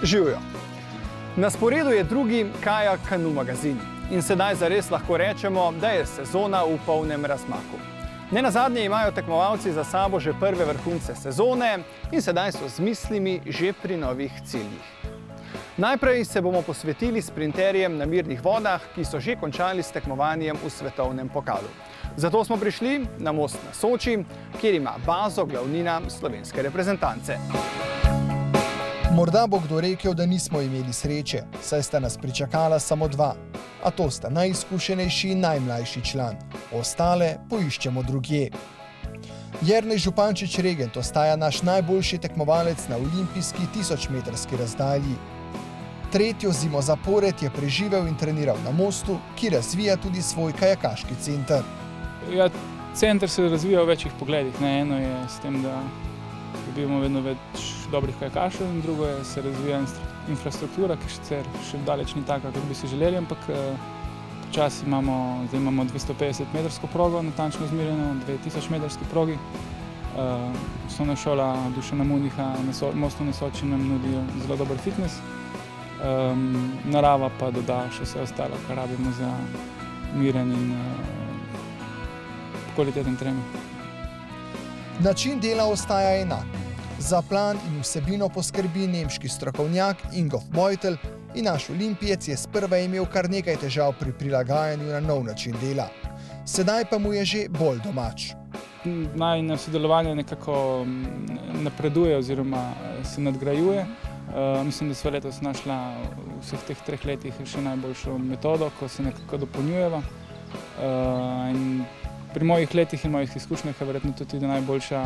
Živjo! Na sporedu je drugi Kajak Kanu magazin in sedaj zares lahko rečemo, da je sezona v polnem razmaku. Nenazadnje imajo tekmovalci za sabo že prve vrhunce sezone in sedaj so z mislimi že pri novih ciljih. Najprej se bomo posvetili sprinterjem na mirnih vodah, ki so že končali s tekmovanjem v svetovnem pokalu. Zato smo prišli na most na Soči, kjer ima bazo glavnina slovenske reprezentance. Morda bo kdo rekel, da nismo imeli sreče, saj sta nas pričakala samo dva. A to sta najizkušenejši in najmlajši član. Ostale poiščemo drugje. Jernej Župančič-Regent ostaja naš najboljši tekmovalec na olimpijski 1000-metrski razdalji. Tretjo zimo zapored je preživel in treniral na mostu, ki razvija tudi svoj kajakaški center. Ja, center se razvija v večjih pogledih. Eno je s tem, da dobivamo vedno več dobrih kajakašev, in drugo je, se razvija infrastruktura, ki še daleč ni taka, kot bi si želeli, ampak počasi imamo 250-metrsko progo, natančno izmerjeno, 2000-metrski progi. Osnovna šola Dušana Muniha na mostu na Soči nam nudi zelo dober fitness. Narava pa doda še vse ostalo, kar rabimo za miren in kvaliteten trening. Način dela ostaja enak. Za plan in vsebino poskrbi nemški strokovnjak Ingolf Beutel in naš olimpijec je sprva imel kar nekaj težav pri prilagajanju na nov način dela. Sedaj pa mu je že bolj domač. Najino sodelovanje nekako napreduje oziroma se nadgrajuje. Mislim, da sva letos našla v vseh teh 3 letih še najboljšo metodo, ko se nekako dopolnjujeva. Pri mojih letih in mojih izkušnjah je verjetno tudi najboljša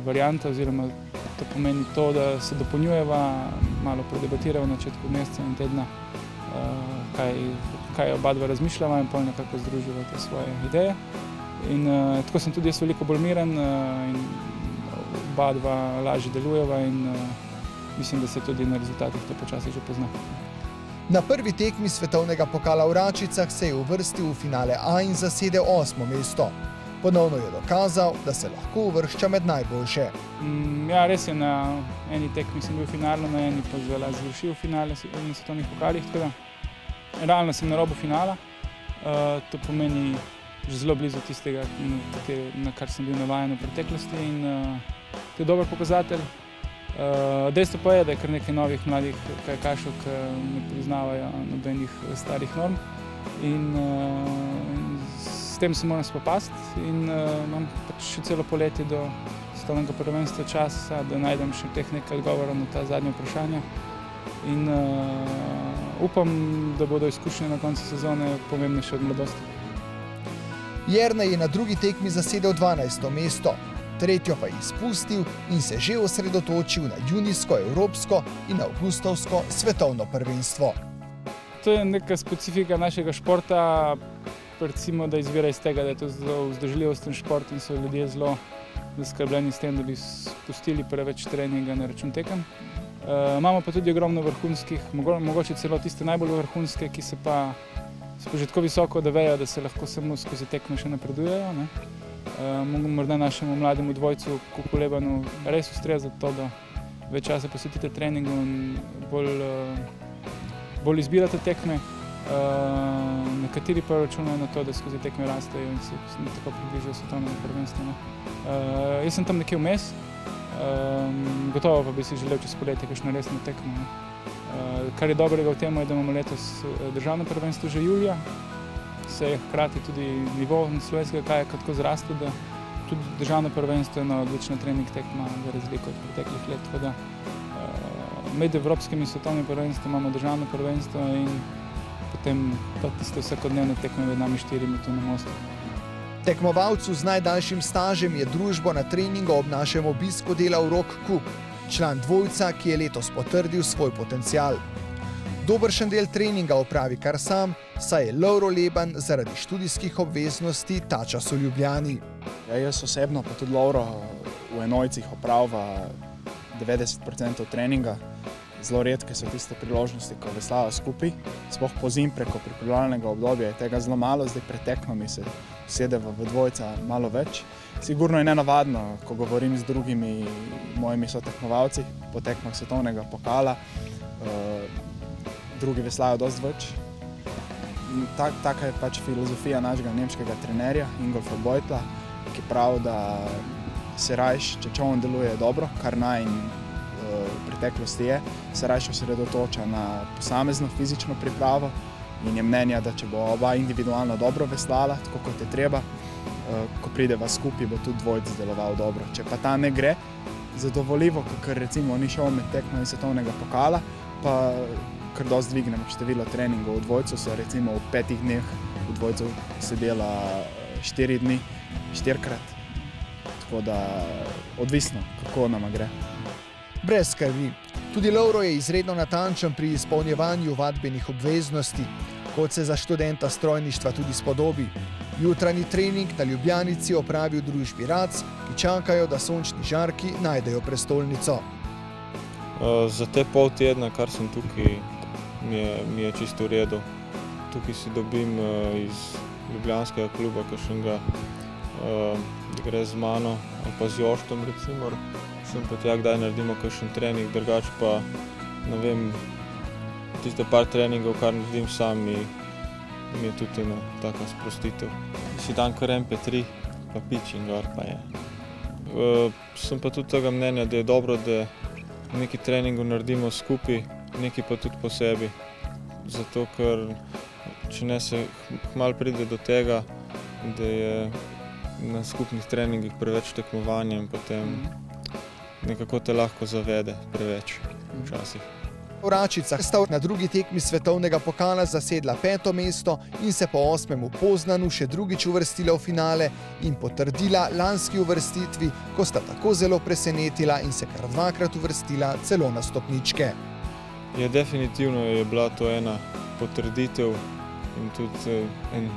varianta, oziroma to pomeni to, da se dopolnjujeva, malo predebatirava na začetku meseca in tedna, kaj oba dva razmišljava in potem nekako združiva te svoje ideje. In tako sem tudi jaz veliko bolj miren in oba dva lažje delujeva in mislim, da se tudi na rezultatih to počasi že pozna. Na prvi tekmi svetovnega pokala v Račicah se je uvrstil v finale A in zasedel 8. mesto. Ponovno je dokazal, da se lahko uvršča med najboljše. Ja, res je, na eni tekmi sem bil v finalu, na eni pa zelo zvršil finale in svetovnih pokalih, tako da realno sem na robu finala. To pomeni že zelo blizu tistega, na kar sem bil navajen v preteklosti, in to je dober pokazatelj. Dejstvo pa je, da je kar nekaj novih mladih kajakašev, ki ne priznavajo nobenih starih norm, in s tem se moram spopasti in imam pač še celo poletje do svetovnega prvenstva časa, da najdem še teh nekaj odgovorov na ta zadnja vprašanja, in upam, da bodo izkušnje na koncu sezone pomembnejše od mladosti. Jernej je na drugi tekmi zasedel 12. mesto. Tretjo pa je izpustil in se že osredotočil na junijsko, evropsko in avgustovsko svetovno prvenstvo. To je neka specifika našega športa, recimo, da izvira iz tega, da je to zelo vzdržljivosten šport in so ljudje zelo zaskrbljeni s tem, da bi spustili preveč treninga na račun tekem. Imamo pa tudi ogromno vrhunskih, mogoče celo tiste najbolj vrhunske, ki se pa že tako visoko, da vejo, da se lahko samo skozi tekme še napredujejo. Morda našemu mlademu dvojcu Kukulebanu res ustreza to, da več časa posvetite treningu in bolj izbirate tekme. Nekateri pa računajo na to, da skozi tekme rastejo in se tako približajo svetovnemu prvenstvu. Jaz sem tam nekje vmes, gotovo pa bi si želel čez poletje kakšno resno tekmo. Kar je dobrega v tem, je, da imamo letos državno prvenstvo že julija. Se je hkrati tudi nivo slovenskega kajaka tako zrastel, da tudi državno prvenstvo je ena odlična trening tekma za razliko od preteklih let. Tako da med evropskim in svetovnim prvenstvom imamo državno prvenstvo in potem pa tiste vsakodnevne tekme med nami 4 tu na mostu. Tekmovalcu z najdaljšim stažem je družbo na treningu ob našem obisku delal Rok Kuk, član dvojca, ki je letos potrdil svoj potencial. Dobršen del treninga opravi kar sam, saj je Lovro Leban zaradi študijskih obveznosti ta čas v Ljubljani. Jaz osebno pa tudi Lovro v enojcih opravlja 90% treninga. Zelo redke so tiste priložnosti, ko veslava skupaj. Sploh pozimi preko pripravljalnega obdobja je tega zelo malo, zdaj pred tekmami se usedeva v dvojca malo več. Sigurno je nenavadno, ko govorim z drugimi mojimi sotekmovalci po tekmah svetovnega pokala. Drugi veslajo dosti več. Taka je pač filozofija našega nemškega trenerja Ingolfa Beutla, ki pravi, da se rajš, če čoln deluje dobro, kar najin v preteklosti je, se rajš osredotoča na posamezno fizično pripravo in je mnenja, da če bo oba individualno dobro veslala, tako kot je treba, ko prideva skupaj, bo tudi dvojec deloval dobro. Če pa ta ne gre zadovoljivo, ker recimo ni šel med tekmami svetovnega pokala, pa kar dosti dvignemo število treningov v dvojcu, so recimo v 5 dneh v dvojcu se dela 4 dni, 4-krat. Tako da odvisno, kako nama gre. Brez skrbi. Tudi Lovro je izredno natančen pri izpolnjevanju vadbenih obveznosti, kot se za študenta strojništva tudi spodobi. Jutranji trening na Ljubljanici opravi v družbi Rac, ki čakajo, da sončni žarki najdejo prestolnico. Za te pol tedna, kar sem tukaj, mi je čisto v redu. Tukaj si dobim iz ljubljanskega kluba kakšnega, da gre z mano ali pa z Joštom recimo. Sem pa tja, kdaj naredimo kakšen trening, drugače pa, ne vem, tiste par treningov, kar naredim sam, mi je tudi ena taka sprostitev. Si dan kar MP3, pa pič in gor pa je. Sem pa tudi tega mnenja, da je dobro, da nekaj treningov naredimo skupaj, nekaj pa tudi po sebi. Zato, ker če ne se malo pride do tega, da je na skupnih treningih preveč tekmovanja in potem nekako te lahko zavede preveč včasih. Vračica sta na drugi tekmi svetovnega pokala zasedla 5. mesto in se po 8. v Poznanu še drugič uvrstila v finale in potrdila lanski uvrstitvi, ko sta tako zelo presenetila in se kar 2-krat uvrstila celo na stopničke. Ja, definitivno je bila to ena potrditev in tudi en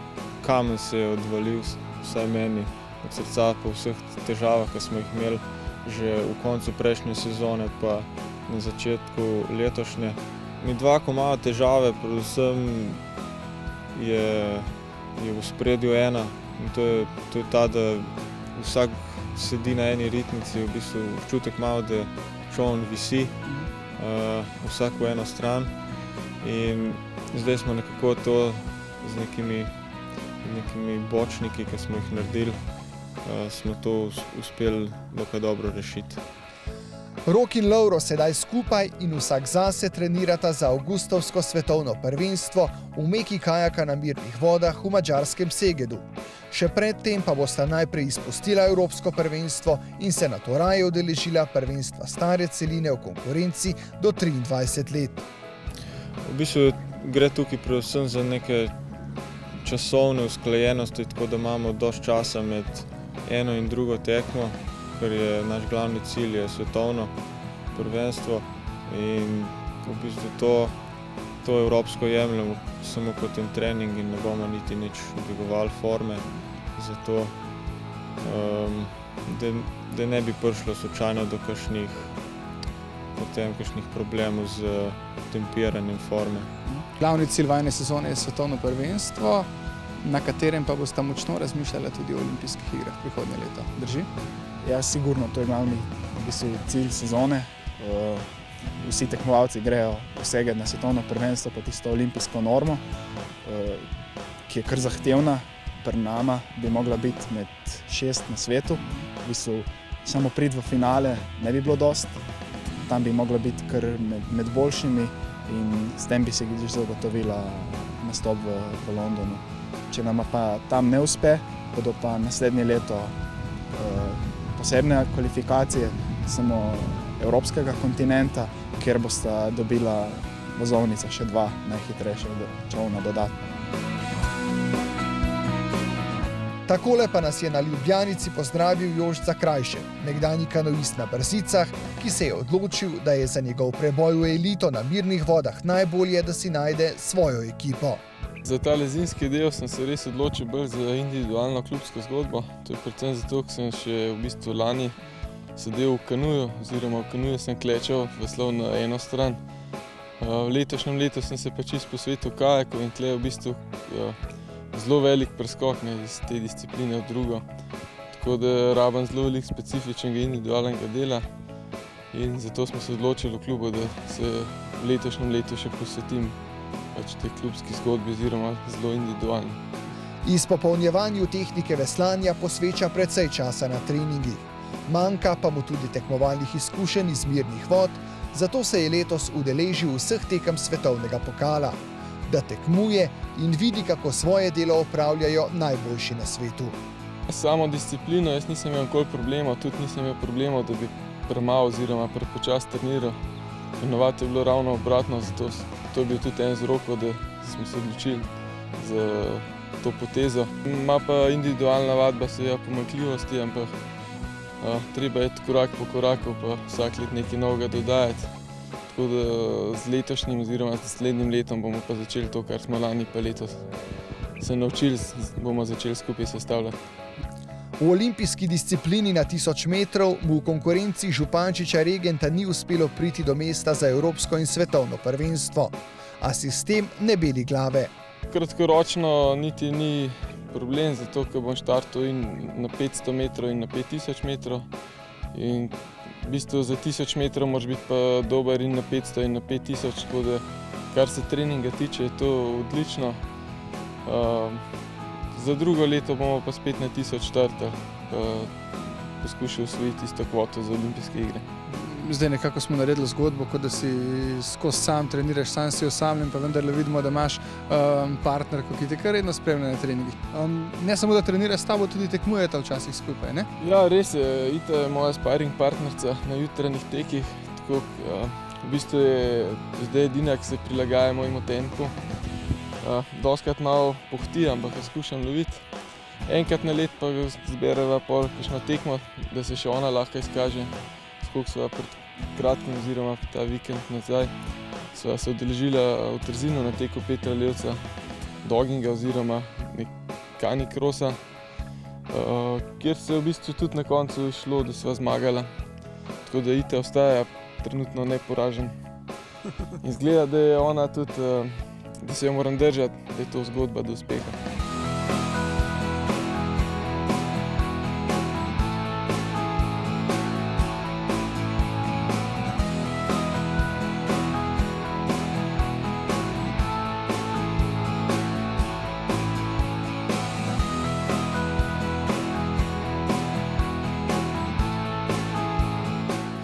kamen se je odvalil, vsaj meni, od srca po vseh težavah, ki smo jih imeli že v koncu prejšnje sezone pa na začetku letošnje. Mi dva, ko imajo težave, predvsem je v ospredju ena in to je ta, da vsak sedi na eni ritmici, v bistvu občutek malo, da čoln visi, vsak v eno stran in zdaj smo nekako to z nekimi bočniki, ki smo jih naredili, smo to uspeli dokaj dobro rešiti. Rok in Lovro sedaj skupaj in vsak zase trenirata za avgustovsko svetovno prvenstvo v meki kajaka na mirnih vodah v madžarskem Segedu. Še predtem pa bosta najprej izpustila evropsko prvenstvo in se nato raje udeležila prvenstva stare celine v konkurenci do 23 let. V bistvu gre tukaj predvsem za neke časovne usklajenosti, tako da imamo dosti časa med eno in drugo tekmo, ker je naš glavni cilj je svetovno prvenstvo in v bistvu to evropsko jemljemo samo kot en trening in ne bomo niti nič dvigovali forme, zato da ne bi prišlo slučajno do kakšnih problemov z tempiranjem forme. Glavni cilj vajne sezone je svetovno prvenstvo, na katerem pa boste močno razmišljali tudi o olimpijskih igrah prihodnje leto. Drži? Ja, sigurno, to je glavni cilj sezone. Vsi tekmovalci grejo posegati na svetovno prvenstvo po tisto olimpijsko normo, ki je kar zahtevna. Pri nama bi mogla biti med 6 na svetu. V bistvu samo priti v finale ne bi bilo dosti. Tam bi mogla biti kar med boljšimi in s tem bi se zagotovila nastop v Londonu. Če nam pa tam ne uspe, bodo pa naslednje leto posebne kvalifikacije samo evropskega kontinenta, kjer bosta dobila vozovnica še 2 najhitrejša čolna dodatno. Takole pa nas je na Ljubljanici pozdravil Jošt Zakrajšek, nekdanji kanoist na Brzicah, ki se je odločil, da je za njegov preboj v elito na mirnih vodah najbolje, da si najde svojo ekipo. Za ta zimski del sem se res odločil bolj za individualno klubsko zgodbo. To je predvsem zato, ker sem še v bistvu lani sedel v kanuju, oziroma v kanuju sem klečal veslal na eno stran. V letošnjem letu sem se pa čisto posvetil kajaku in tle je v bistvu zelo velik preskok iz te discipline v drugo. tako da rabim zelo veliko specifičnega individualnega dela in zato smo se odločili v klubu, da se v letošnjem letu še posvetim tej klubski zgodbi oziroma zelo individualni. Izpopolnjevanju tehnike veslanja posveča precej časa na treningih. Manjka pa mu tudi tekmovalnih izkušenj iz mirnih vod, zato se je letos udeležil vseh tekem svetovnega pokala, da tekmuje in vidi, kako svoje delo opravljajo najboljši na svetu. Samo disciplino jaz nisem imel nikoli problemov, tudi nisem imel problemov, da bi premalo oziroma prepočas treniral. Ponovadi je bilo ravno obratno, zato to je bil tudi en vzrok, da smo se odločili za to potezo. Ima pa individualna vadba seveda pomanjkljivosti, ampak treba je korak po koraku pa vsak let nekaj novega dodajati. Tako da z letošnjim oziroma z naslednjim letom bomo pa začeli to, kar smo lani pa letos se naučili, bomo začeli skupaj sestavljati. V olimpijski disciplini na 1000 metrov mu v konkurenci Župančiča Regenta ni uspelo priti do mesta za evropsko in svetovno prvenstvo, a sistem ne beli glave. Kratkoročno niti ni problem, zato ker bom štartal in na 500 metrov in na 5000 metrov. In v bistvu za 1000 metrov moraš biti pa dober in na 500 in na 5000, tako da kar se treninga tiče, je to odlično. Za drugo leto bomo pa spet na 1000 štartali, poskušali osvojiti isto kvoto za olimpijske igre. Zdaj nekako smo naredili zgodbo, kot da si skozi sam treniraš, sam si osamljen, pa vendarle vidimo, da imaš partnerko, ki te kar redno spremlja na treningih. Ne samo, da trenira s tabo, tudi tekmujeta včasih skupaj, ne? Ja, res je. Ita je moja sparring partnerca na jutranjih tekih. Tako, v bistvu je zdaj edina, ki se prilagaja mojemu tempu. Dostikrat malo pohti, ampak jo skušam loviti. Enkrat na let pa zbereva pol kakšno tekmo, da se še ona lahko izkaže. Koliko sva pred kratkim oziroma ta vikend nazaj sva se udeležila v Trzinu na teku Petra Levca, dogginga oziroma canicrossa, kjer se je v bistvu tudi na koncu šlo, da sva zmagala. Tako da Ita ostaja trenutno neporažen. In izgleda, da je ona tudi, da se jo moram držati, da je to zgodba do uspeha.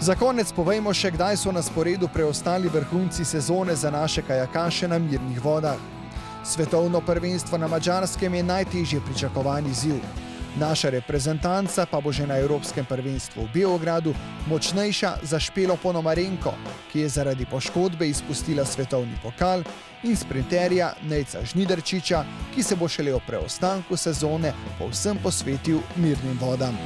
Za konec povejmo še, kdaj so na sporedu preostali vrhunci sezone za naše kajakaše na mirnih vodah. Svetovno prvenstvo na Madžarskem je najtežje pričakovani izziv. Naša reprezentanca pa bo že na Evropskem prvenstvu v Beogradu močnejša za Špelo Ponomarenko, ki je zaradi poškodbe izpustila svetovni pokal, in sprinterja Nejca Žnidarčiča, ki se bo šele ob preostanku sezone povsem posvetil mirnim vodam.